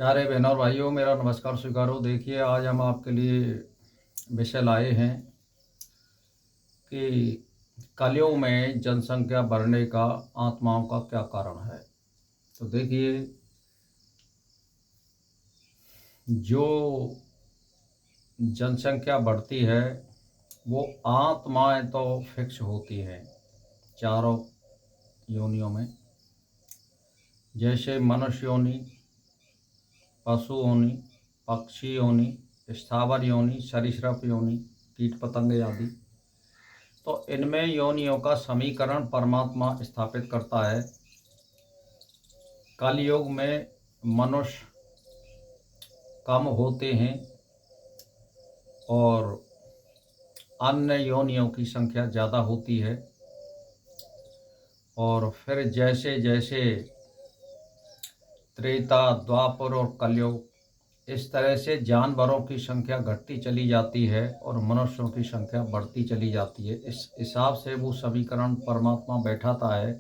प्यारे बहनों और भाइयों, मेरा नमस्कार स्वीकारो। देखिए, आज हम आपके लिए विषय लाए हैं कि कलयुग में जनसंख्या बढ़ने का आत्माओं का क्या कारण है। तो देखिए, जो जनसंख्या बढ़ती है वो आत्माएं तो फिक्स होती हैं चारों योनियों में, जैसे मनुष्य योनि, पशु योनि, पक्षी योनि, स्थावर योनि, सरीसृप योनि, कीट पतंगे आदि। तो इनमें योनियों का समीकरण परमात्मा स्थापित करता है। कलयुग में मनुष्य कम होते हैं और अन्य योनियों की संख्या ज़्यादा होती है। और फिर जैसे जैसे त्रेता, द्वापर और कलयुग, इस तरह से जानवरों की संख्या घटती चली जाती है और मनुष्यों की संख्या बढ़ती चली जाती है। इस हिसाब से वो समीकरण परमात्मा बैठाता है।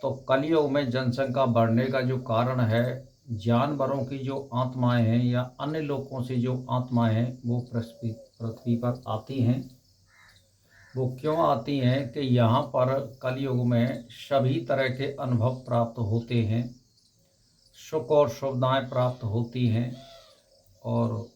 तो कलयुग में जनसंख्या बढ़ने का जो कारण है, जानवरों की जो आत्माएं हैं या अन्य लोगों से जो आत्माएं हैं वो पृथ्वी पर आती हैं। वो क्यों आती हैं कि यहाँ पर कलयुग में सभी तरह के अनुभव प्राप्त होते हैं, सुख और सुविधाएं प्राप्त होती हैं और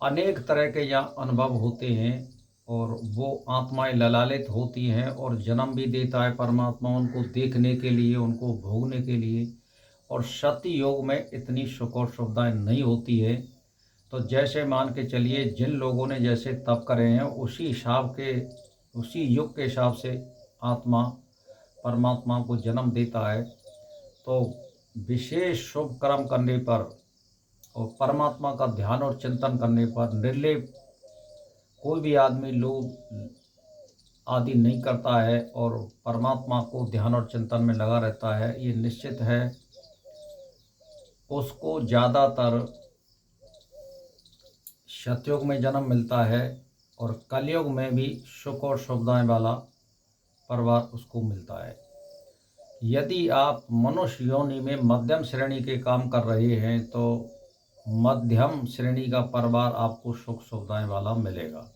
अनेक तरह के यहाँ अनुभव होते हैं। और वो आत्माएं ललालित होती हैं और जन्म भी देता है परमात्मा उनको देखने के लिए, उनको भोगने के लिए। और सत्य योग में इतनी सुख और सुविधाएं नहीं होती है। तो जैसे मान के चलिए, जिन लोगों ने जैसे तप करे हैं उसी युग के हिसाब से आत्मा परमात्मा को जन्म देता है। तो विशेष शुभ कर्म करने पर और परमात्मा का ध्यान और चिंतन करने पर निर्लेप कोई भी आदमी लोभ आदि नहीं करता है और परमात्मा को ध्यान और चिंतन में लगा रहता है, ये निश्चित है उसको ज़्यादातर सतयुग में जन्म मिलता है और कलयुग में भी सुख और सुविधाएं वाला परिवार उसको मिलता है। यदि आप मनुष्य योनि में मध्यम श्रेणी के काम कर रहे हैं तो मध्यम श्रेणी का परिवार आपको सुख सुविधाएं वाला मिलेगा।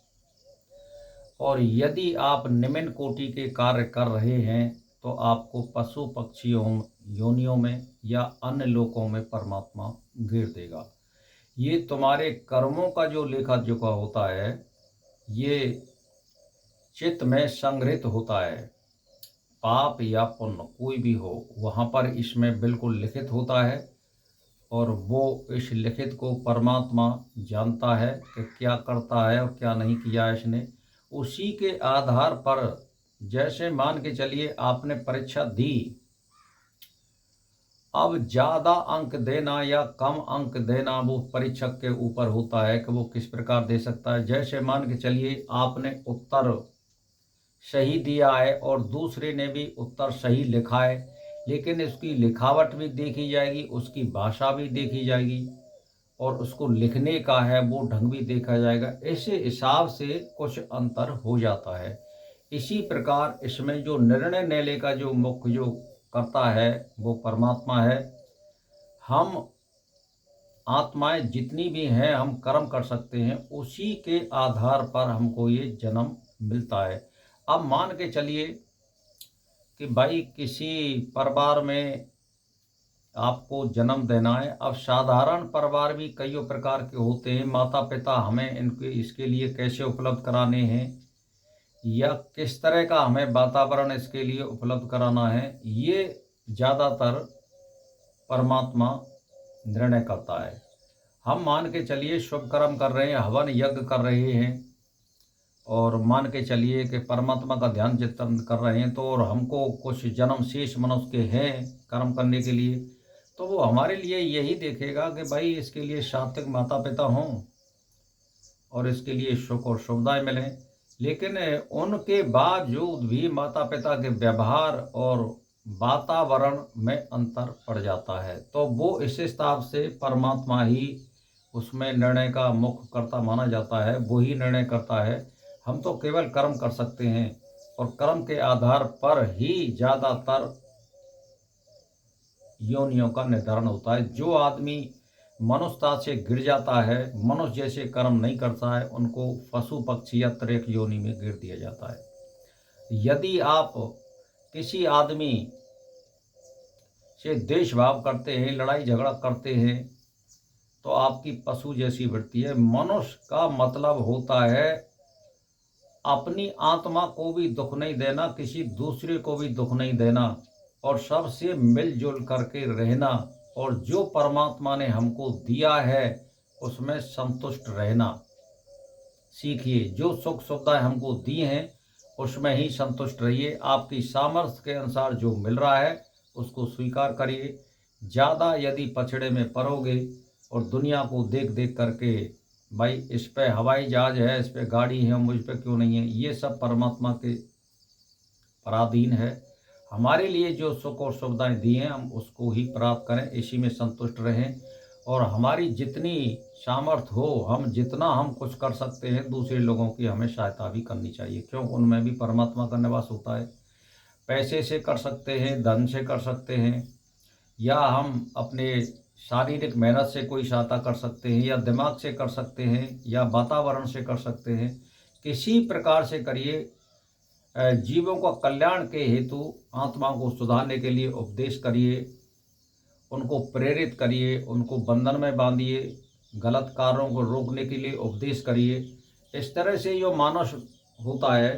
और यदि आप निम्न कोटि के कार्य कर रहे हैं तो आपको पशु पक्षियों योनियों में या अन्य लोकों में परमात्मा गिर देगा। ये तुम्हारे कर्मों का जो लेखा जोखा होता है, ये चित्त में संग्रहित होता है। पाप या पुण्य कोई भी हो, वहाँ पर इसमें बिल्कुल लिखित होता है और वो इस लिखित को परमात्मा जानता है कि क्या करता है और क्या नहीं किया है इसने। उसी के आधार पर, जैसे मान के चलिए आपने परीक्षा दी, अब ज़्यादा अंक देना या कम अंक देना वो परीक्षक के ऊपर होता है कि वो किस प्रकार दे सकता है। जैसे मान के चलिए आपने उत्तर सही दिया है और दूसरे ने भी उत्तर सही लिखा है, लेकिन उसकी लिखावट भी देखी जाएगी, उसकी भाषा भी देखी जाएगी और उसको लिखने का है वो ढंग भी देखा जाएगा। ऐसे हिसाब से कुछ अंतर हो जाता है। इसी प्रकार इसमें जो निर्णय लेने का जो मुख्य जो करता है वो परमात्मा है। हम आत्माएं जितनी भी हैं हम कर्म कर सकते हैं, उसी के आधार पर हमको ये जन्म मिलता है। अब मान के चलिए कि भाई किसी परिवार में आपको जन्म देना है। अब साधारण परिवार भी कई प्रकार के होते हैं। माता पिता हमें इनके इसके लिए कैसे उपलब्ध कराने हैं या किस तरह का हमें वातावरण इसके लिए उपलब्ध कराना है, ये ज़्यादातर परमात्मा निर्णय करता है। हम मान के चलिए शुभ कर्म कर रहे हैं, हवन यज्ञ कर रहे हैं और मान के चलिए कि परमात्मा का ध्यान चिंतन कर रहे हैं, तो और हमको कुछ जन्म शेष मनुष्य के हैं कर्म करने के लिए, तो वो हमारे लिए यही देखेगा कि भाई इसके लिए सात्विक माता पिता हों और इसके लिए सुख और सुविधाएं मिलें। लेकिन उनके बावजूद भी माता पिता के व्यवहार और वातावरण में अंतर पड़ जाता है, तो वो इस हिसाब से परमात्मा ही उसमें निर्णय का मुख्य कर्ता माना जाता है, वो ही निर्णय करता है। हम तो केवल कर्म कर सकते हैं और कर्म के आधार पर ही ज़्यादातर योनियों का निर्धारण होता है। जो आदमी मनुष्यता से गिर जाता है, मनुष्य जैसे कर्म नहीं करता है, उनको पशु पक्षी या त्रेक योनि में गिर दिया जाता है। यदि आप किसी आदमी से द्वेषभाव करते हैं, लड़ाई झगड़ा करते हैं, तो आपकी पशु जैसी वृत्ति है। मनुष्य का मतलब होता है अपनी आत्मा को भी दुख नहीं देना, किसी दूसरे को भी दुख नहीं देना, और सबसे मिलजुल करके रहना, और जो परमात्मा ने हमको दिया है उसमें संतुष्ट रहना सीखिए। जो सुख सुविधाएं हमको दी हैं उसमें ही संतुष्ट रहिए। आपकी सामर्थ्य के अनुसार जो मिल रहा है उसको स्वीकार करिए। ज़्यादा यदि पछड़े में पड़ोगे और दुनिया को देख देख करके, भाई इस पे हवाई जहाज है, इस पे गाड़ी है, मुझ पे क्यों नहीं है, ये सब परमात्मा के पराधीन है। हमारे लिए जो सुख और सुविधाएं दी हैं हम उसको ही प्राप्त करें, इसी में संतुष्ट रहें। और हमारी जितनी सामर्थ्य हो, हम जितना हम कुछ कर सकते हैं दूसरे लोगों की हमें सहायता भी करनी चाहिए, क्यों उनमें भी परमात्मा का निवास होता है। पैसे से कर सकते हैं, धन से कर सकते हैं, या हम अपने शारीरिक मेहनत से कोई सहायता कर सकते हैं, या दिमाग से कर सकते हैं, या वातावरण से कर सकते हैं। किसी प्रकार से करिए। जीवों का कल्याण के हेतु आत्मा को सुधारने के लिए उपदेश करिए, उनको प्रेरित करिए, उनको बंधन में बांधिए, गलत कार्यों को रोकने के लिए उपदेश करिए। इस तरह से जो मानव होता है,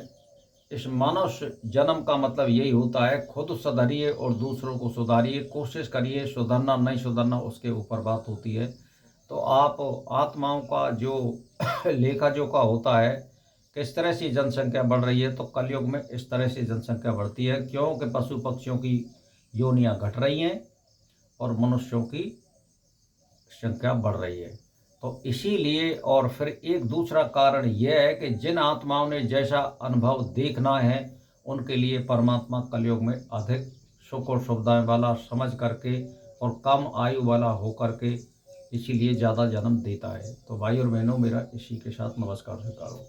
इस मानव जन्म का मतलब यही होता है, खुद सुधरिए और दूसरों को सुधारिए। कोशिश करिए, सुधरना नहीं सुधरना उसके ऊपर बात होती है। तो आप आत्माओं का जो लेखा जोखा होता है, किस तरह से जनसंख्या बढ़ रही है, तो कलयुग में इस तरह से जनसंख्या बढ़ती है, क्योंकि पशु पक्षियों की योनियां घट रही हैं और मनुष्यों की संख्या बढ़ रही है। तो इसीलिए, और फिर एक दूसरा कारण यह है कि जिन आत्माओं ने जैसा अनुभव देखना है उनके लिए परमात्मा कलयुग में अधिक सुख और सुविधाएं वाला समझ करके और कम आयु वाला होकर के इसीलिए ज़्यादा जन्म देता है। तो भाई और बहनों, मेरा इसी के साथ नमस्कार स्वीकार हो।